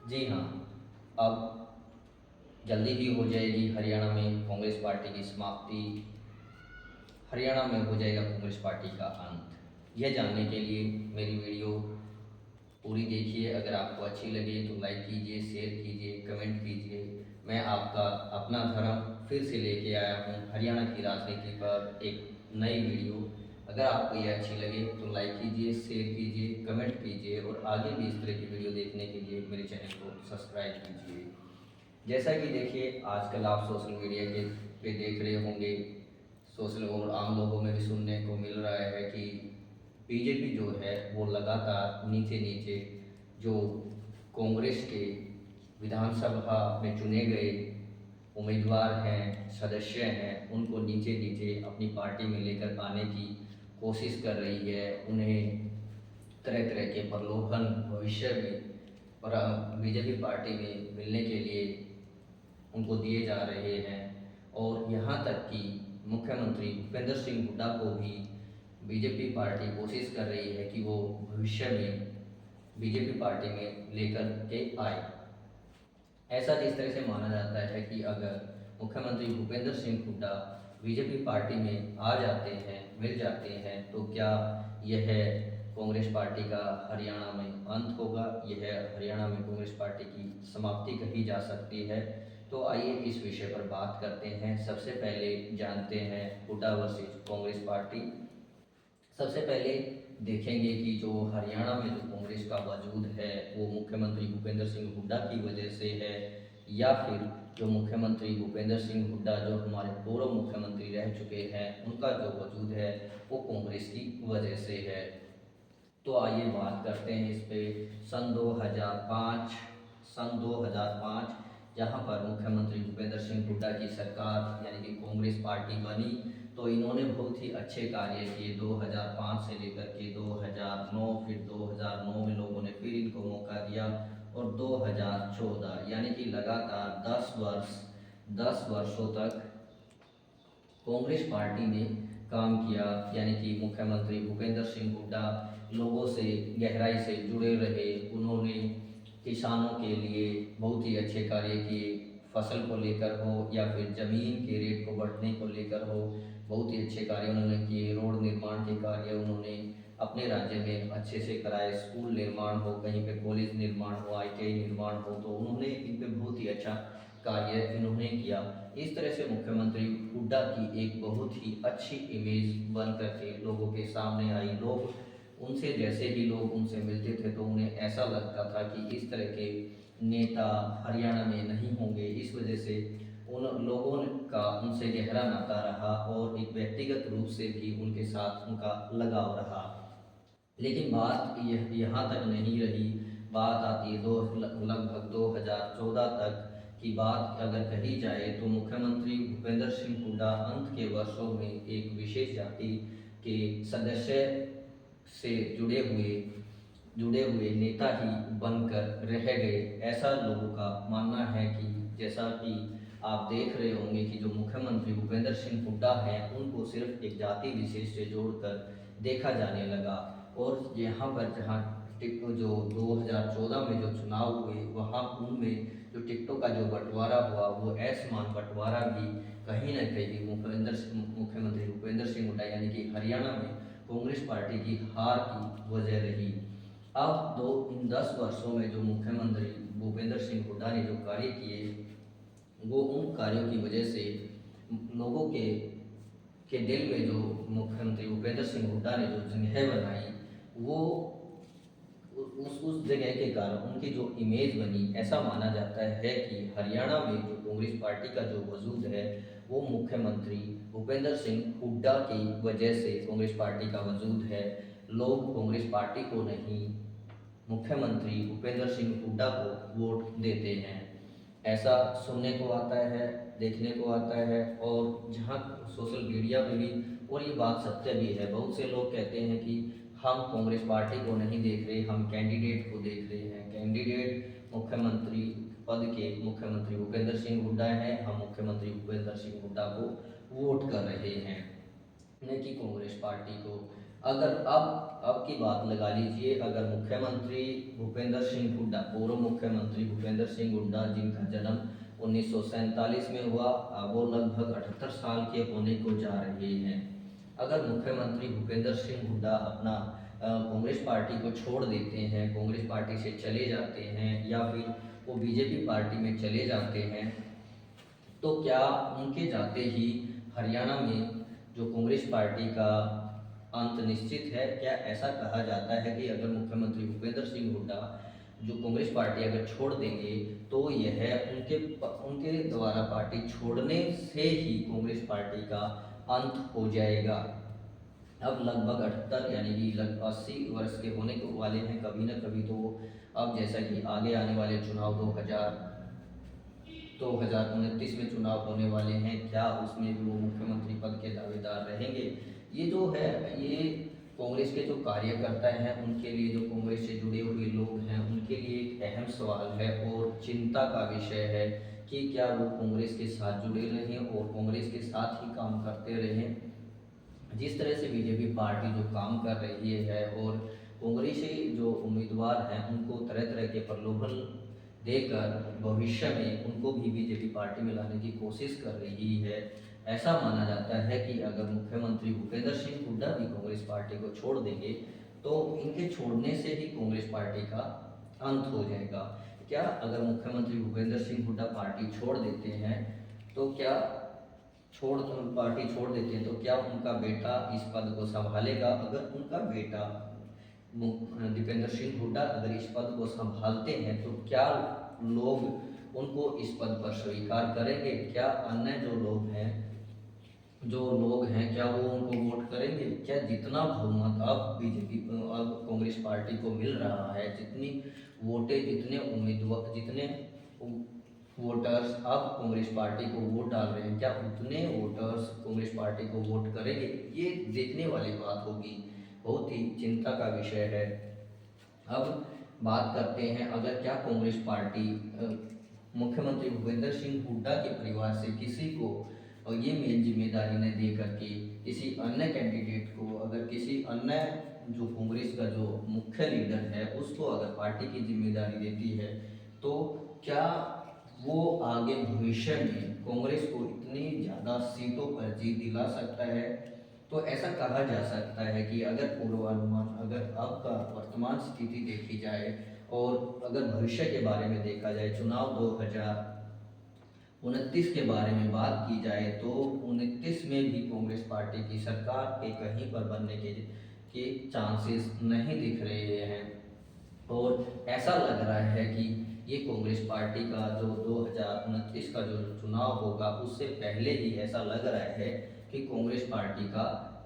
जी हाँ, अब जल्दी ही हो जाएगी हरियाणा में कांग्रेस पार्टी की समाप्ति, हरियाणा में हो जाएगा कांग्रेस पार्टी का अंत। यह जानने के लिए मेरी वीडियो पूरी देखिए। अगर आपको अच्छी लगे तो लाइक कीजिए, शेयर कीजिए, कमेंट कीजिए। मैं आपका अपना धर्म फिर से लेके आया हूँ हरियाणा की राजनीति पर एक नई वीडियो। अगर आपको ये अच्छी लगे तो लाइक कीजिए, शेयर कीजिए, कमेंट कीजिए और आगे भी इस तरह की वीडियो देखने के लिए मेरे चैनल को सब्सक्राइब कीजिए। जैसा कि देखिए आजकल आप सोशल मीडिया के पे देख रहे होंगे, सोशल और आम लोगों में भी सुनने को मिल रहा है कि बीजेपी जो है वो लगातार नीचे नीचे जो कांग्रेस के विधानसभा में चुने गए उम्मीदवार हैं, सदस्य हैं, उनको नीचे नीचे अपनी पार्टी में लेकर आने की कोशिश कर रही है। उन्हें तरह तरह के प्रलोभन भविष्य में और बीजेपी पार्टी में मिलने के लिए उनको दिए जा रहे हैं। और यहाँ तक कि मुख्यमंत्री भूपेंद्र सिंह हुड्डा को भी बीजेपी पार्टी कोशिश कर रही है कि वो भविष्य में बीजेपी पार्टी में लेकर के आए। ऐसा जिस तरह से माना जाता है कि अगर मुख्यमंत्री भूपेंद्र सिंह हुड्डा बीजेपी पार्टी में आ जाते हैं, मिल जाते हैं, तो क्या यह कांग्रेस पार्टी का हरियाणा में अंत होगा, यह हरियाणा में कांग्रेस पार्टी की समाप्ति कही जा सकती है। तो आइए इस विषय पर बात करते हैं। सबसे पहले जानते हैं हुड्डा वर्सेस कांग्रेस पार्टी। सबसे पहले देखेंगे कि जो हरियाणा में जो कांग्रेस का वजूद है वो मुख्यमंत्री भूपेंद्र सिंह हुड्डा की वजह से है, या फिर जो मुख्यमंत्री भूपेंद्र सिंह हुड्डा जो हमारे पूर्व मुख्यमंत्री रह चुके हैं उनका जो वजूद है वो कांग्रेस की वजह से है। तो आइए बात करते हैं इस पे। सन 2005 जहाँ पर मुख्यमंत्री भूपेंद्र सिंह हुड्डा की सरकार यानी कि कांग्रेस पार्टी बनी, तो इन्होंने बहुत ही अच्छे कार्य किए। 2005 से लेकर के 2009, फिर 2009 में लोगों ने फिर इनको मौका दिया, और 2014 यानी कि लगातार 10 वर्षों तक कांग्रेस पार्टी ने काम किया। यानी कि मुख्यमंत्री भूपेंद्र सिंह हुड्डा लोगों से गहराई से जुड़े रहे। उन्होंने किसानों के लिए बहुत ही अच्छे कार्य किए, फसल को लेकर हो या फिर ज़मीन के रेट को बढ़ने को लेकर हो, बहुत ही अच्छे कार्य उन्होंने किए। रोड निर्माण के कार्य उन्होंने अपने राज्य में अच्छे से कराए। स्कूल निर्माण हो, कहीं पे कॉलेज निर्माण हो, आईटीआई निर्माण हो, तो उन्होंने इन पे बहुत ही अच्छा कार्य इन्होंने किया। इस तरह से मुख्यमंत्री हुड्डा की एक बहुत ही अच्छी इमेज बन करके लोगों के सामने आई। लोग उनसे जैसे ही लोग उनसे मिलते थे तो उन्हें ऐसा लगता था कि इस तरह के नेता हरियाणा में नहीं होंगे। इस वजह से उन लोगों का उनसे गहरा नाता रहा और एक व्यक्तिगत रूप से भी उनके साथ उनका लगाव रहा। लेकिन बात यहाँ तक नहीं रही। बात आती है लगभग 2014 तक की बात अगर कही जाए, तो मुख्यमंत्री भूपेंद्र सिंह हुड्डा अंत के वर्षों में एक विशेष जाति के सदस्य से जुड़े हुए नेता ही बनकर रह गए। ऐसा लोगों का मानना है कि जैसा कि आप देख रहे होंगे कि जो मुख्यमंत्री भूपेंद्र सिंह हुड्डा हैं उनको सिर्फ एक जाति विशेष से जोड़कर देखा जाने लगा। और यहाँ पर जहाँ जो 2014 में जो चुनाव हुए वहाँ उनमें जो टिकटों का जो बंटवारा हुआ वो असमान बंटवारा भी कहीं न कहीं मुख्यमंत्री भूपेंद्र सिंह हुड्डा यानी कि हरियाणा में कांग्रेस पार्टी की हार की वजह रही। अब इन 10 वर्षों में जो मुख्यमंत्री भूपेंद्र सिंह हुड्डा ने जो कार्य किए वो उन कार्यों की वजह से लोगों के दिल में जो मुख्यमंत्री भूपेंद्र सिंह हुड्डा ने जो जगह बनाई वो उस जगह के कारण उनकी जो इमेज बनी, ऐसा माना जाता है कि हरियाणा में जो कांग्रेस पार्टी का जो वजूद है वो मुख्यमंत्री भूपेंद्र सिंह हुड्डा की वजह से कांग्रेस पार्टी का वजूद है। लोग कांग्रेस पार्टी को नहीं, मुख्यमंत्री भूपेंद्र सिंह हुड्डा को वोट देते हैं। ऐसा सुनने को आता है, देखने को आता है, और जहाँ सोशल मीडिया में भी, और ये बात सत्य भी है, बहुत से लोग कहते हैं कि हम कांग्रेस पार्टी को नहीं देख रहे, हम कैंडिडेट को देख रहे हैं। कैंडिडेट मुख्यमंत्री पद के मुख्यमंत्री भूपेंद्र सिंह हुड्डा हैं, हम मुख्यमंत्री भूपेंद्र सिंह हुड्डा को वोट कर रहे हैं, न कि कांग्रेस पार्टी को। अगर अब की बात लगा लीजिए, अगर मुख्यमंत्री भूपेंद्र सिंह हुड्डा, पूर्व मुख्यमंत्री भूपेंद्र सिंह हुड्डा जिनका जन्म 1947 में हुआ, वो लगभग 78 साल के होने को जा रहे हैं। अगर मुख्यमंत्री भूपेंद्र सिंह हुड्डा अपना कांग्रेस पार्टी को छोड़ देते हैं, कांग्रेस पार्टी से चले जाते हैं या फिर वो बीजेपी पार्टी में चले जाते हैं, तो क्या उनके जाते ही हरियाणा में जो कांग्रेस पार्टी का अंत निश्चित है? क्या ऐसा कहा जाता है कि अगर मुख्यमंत्री भूपेंद्र सिंह हुड्डा जो कांग्रेस पार्टी अगर छोड़ देंगे तो यह उनके द्वारा पार्टी छोड़ने से ही कांग्रेस पार्टी का अंत हो जाएगा? अब लगभग 78 यानी कि लगभग 80 वर्ष के होने को वाले हैं कभी ना कभी, तो अब जैसा कि आगे आने वाले चुनाव 2029 में चुनाव होने वाले हैं, क्या उसमें भी वो मुख्यमंत्री पद के दावेदार रहेंगे? ये जो है, ये कांग्रेस के जो कार्यकर्ता हैं उनके लिए, जो कांग्रेस से जुड़े हुए लोग हैं उनके लिए एक अहम सवाल है और चिंता का विषय है कि क्या वो कांग्रेस के साथ जुड़े रहें और कांग्रेस के साथ ही काम करते रहें। जिस तरह से बीजेपी पार्टी जो काम कर रही है और कांग्रेसी जो उम्मीदवार हैं उनको तरह तरह के प्रलोभन देकर भविष्य में उनको भी बीजेपी पार्टी में लाने की कोशिश कर रही है। ऐसा माना जाता है कि अगर मुख्यमंत्री भूपेंद्र सिंह हुड्डा भी कांग्रेस पार्टी को छोड़ देंगे तो इनके छोड़ने से ही कांग्रेस पार्टी का अंत हो जाएगा। क्या अगर मुख्यमंत्री भूपेंद्र सिंह हुड्डा पार्टी छोड़ देते हैं तो क्या पार्टी छोड़ देते हैं तो क्या उनका बेटा इस पद को संभालेगा? अगर उनका बेटा दीपेंद्र सिंह हुड्डा अगर इस पद को संभालते हैं तो क्या लोग उनको इस पद पर स्वीकार करेंगे? क्या अन्य जो लोग हैं क्या वो उनको वोट करेंगे? क्या जितना बहुमत अब कांग्रेस पार्टी को मिल रहा है, जितनी वोटें, जितने उम्मीदवार, जितने वोटर्स अब कांग्रेस पार्टी को वोट डाल रहे हैं, क्या उतने वोटर्स कांग्रेस पार्टी को वोट करेंगे? ये देखने वाली बात होगी, बहुत ही चिंता का विषय है। अब बात करते हैं, अगर क्या कांग्रेस पार्टी मुख्यमंत्री भूपेंद्र सिंह हुड्डा के परिवार से किसी को ये मेन जिम्मेदारी न दे करके किसी अन्य कैंडिडेट को, अगर किसी अन्य जो कांग्रेस का जो मुख्य लीडर है उसको अगर पार्टी की जिम्मेदारी देती है तो क्या वो आगे भविष्य में कांग्रेस को इतनी ज़्यादा सीटों पर जीत दिला सकता है? तो ऐसा कहा जा सकता है कि अगर पूर्वानुमान, अगर अब का वर्तमान स्थिति देखी जाए और अगर भविष्य के बारे में देखा जाए, चुनाव 2029 के बारे में बात की जाए तो 29 में भी कांग्रेस पार्टी की सरकार के कहीं पर बनने के चांसेस नहीं दिख रहे हैं और ऐसा लग रहा है कि ये कांग्रेस पार्टी का जो 2029 का जो चुनाव होगा उससे पहले ही ऐसा लग रहा है कि कांग्रेस पार्टी का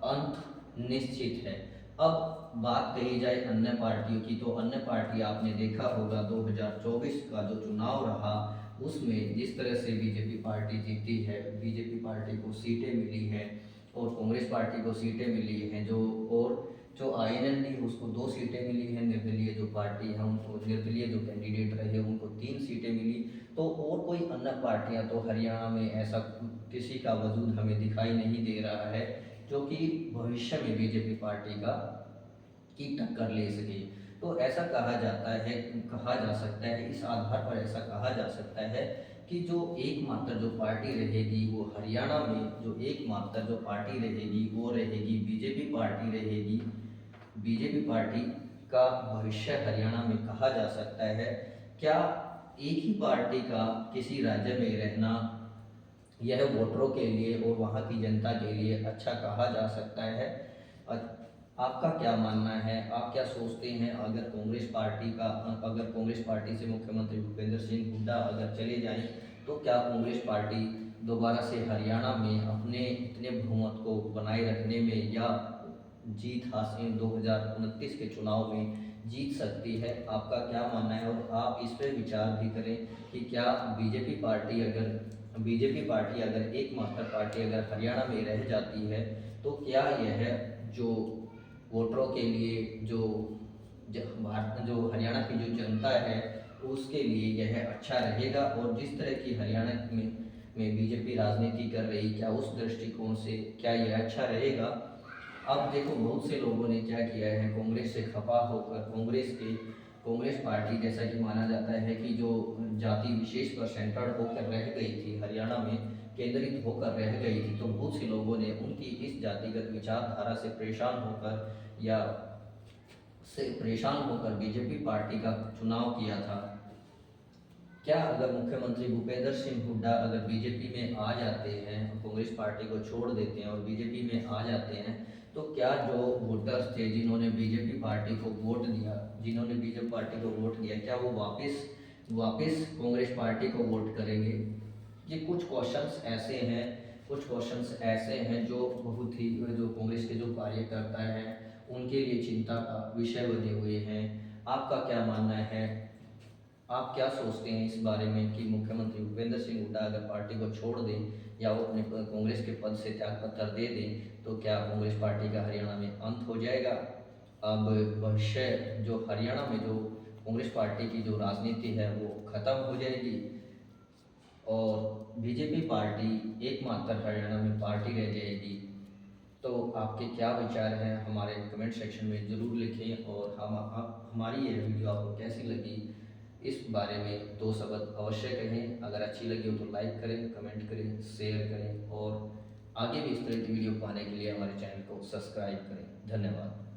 अंत निश्चित है। अब बात कही जाए अन्य पार्टियों की, तो अन्य पार्टी आपने देखा होगा 2024 का जो चुनाव रहा उसमें जिस तरह से बीजेपी पार्टी जीती है, बीजेपी पार्टी को सीटें मिली हैं और कांग्रेस पार्टी को सीटें मिली हैं, जो आईएनएलडी उसको 2 सीटें मिली हैं, निर्दलीय जो पार्टी है उनको, निर्दलीय जो कैंडिडेट रहे उनको 3 सीटें मिली। तो और कोई अन्य पार्टियां तो हरियाणा में ऐसा किसी का वजूद हमें दिखाई नहीं दे रहा है जो कि भविष्य में बीजेपी पार्टी की टक्कर ले सके। तो ऐसा कहा जा सकता है, इस आधार पर ऐसा कहा जा सकता है कि जो एकमात्र जो पार्टी रहेगी वो हरियाणा में, जो एकमात्र जो पार्टी रहेगी वो रहेगी बीजेपी पार्टी रहेगी। बीजेपी पार्टी का भविष्य हरियाणा में कहा जा सकता है। क्या एक ही पार्टी का किसी राज्य में रहना यह वोटरों के लिए और वहाँ की जनता के लिए अच्छा कहा जा सकता है? आपका क्या मानना है? आप क्या सोचते हैं? अगर कांग्रेस पार्टी से मुख्यमंत्री भूपेंद्र सिंह हुड्डा अगर चले जाएं तो क्या कांग्रेस पार्टी दोबारा से हरियाणा में अपने इतने बहुमत को बनाए रखने में या जीत हासिल 2029 के चुनाव में जीत सकती है? आपका क्या मानना है? और आप इस पर विचार भी करें कि क्या बीजेपी पार्टी अगर एकमात्र पार्टी अगर हरियाणा में रह जाती है तो क्या यह जो वोटरों के लिए जो हरियाणा की जो जनता है उसके लिए यह अच्छा रहेगा? और जिस तरह की हरियाणा में बीजेपी राजनीति कर रही, क्या उस दृष्टिकोण से क्या यह अच्छा रहेगा? अब देखो बहुत से लोगों ने क्या किया है, कांग्रेस से खफा होकर कांग्रेस पार्टी, जैसा कि माना जाता है कि जो जाति विशेष पर सेंटर्ड होकर रह गई थी, हरियाणा में केंद्रित होकर रह गई थी, तो बहुत से लोगों ने उनकी इस जातिगत विचारधारा से परेशान होकर बीजेपी पार्टी का चुनाव किया था। क्या अगर मुख्यमंत्री भूपेंद्र सिंह हुड्डा अगर बीजेपी में आ जाते हैं, कांग्रेस पार्टी को छोड़ देते हैं और बीजेपी में आ जाते हैं, तो क्या जो वोटर्स थे जिन्होंने बीजेपी पार्टी को वोट दिया, क्या वो वापस कांग्रेस पार्टी को वोट करेंगे? ये कुछ क्वेश्चंस ऐसे हैं जो बहुत ही, जो कांग्रेस के जो कार्यकर्ता हैं उनके लिए चिंता का विषय बने हुए हैं। आपका क्या मानना है? आप क्या सोचते हैं इस बारे में कि मुख्यमंत्री भूपेंद्र सिंह हुड्डा अगर पार्टी को छोड़ दें या वो अपने कांग्रेस के पद से त्यागपत्र दे दें, तो क्या कांग्रेस पार्टी का हरियाणा में अंत हो जाएगा? अब भविष्य जो हरियाणा में जो कांग्रेस पार्टी की जो राजनीति है वो खत्म हो जाएगी और बीजेपी पार्टी एकमात्र हरियाणा में पार्टी रह जाएगी। तो आपके क्या विचार हैं हमारे कमेंट सेक्शन में ज़रूर लिखें, और हमारी ये वीडियो आपको कैसी लगी इस बारे में दो शब्द अवश्य कहें। अगर अच्छी लगी हो तो लाइक करें, कमेंट करें, शेयर करें, और आगे भी इस तरह की वीडियो पाने के लिए हमारे चैनल को सब्सक्राइब करें। धन्यवाद।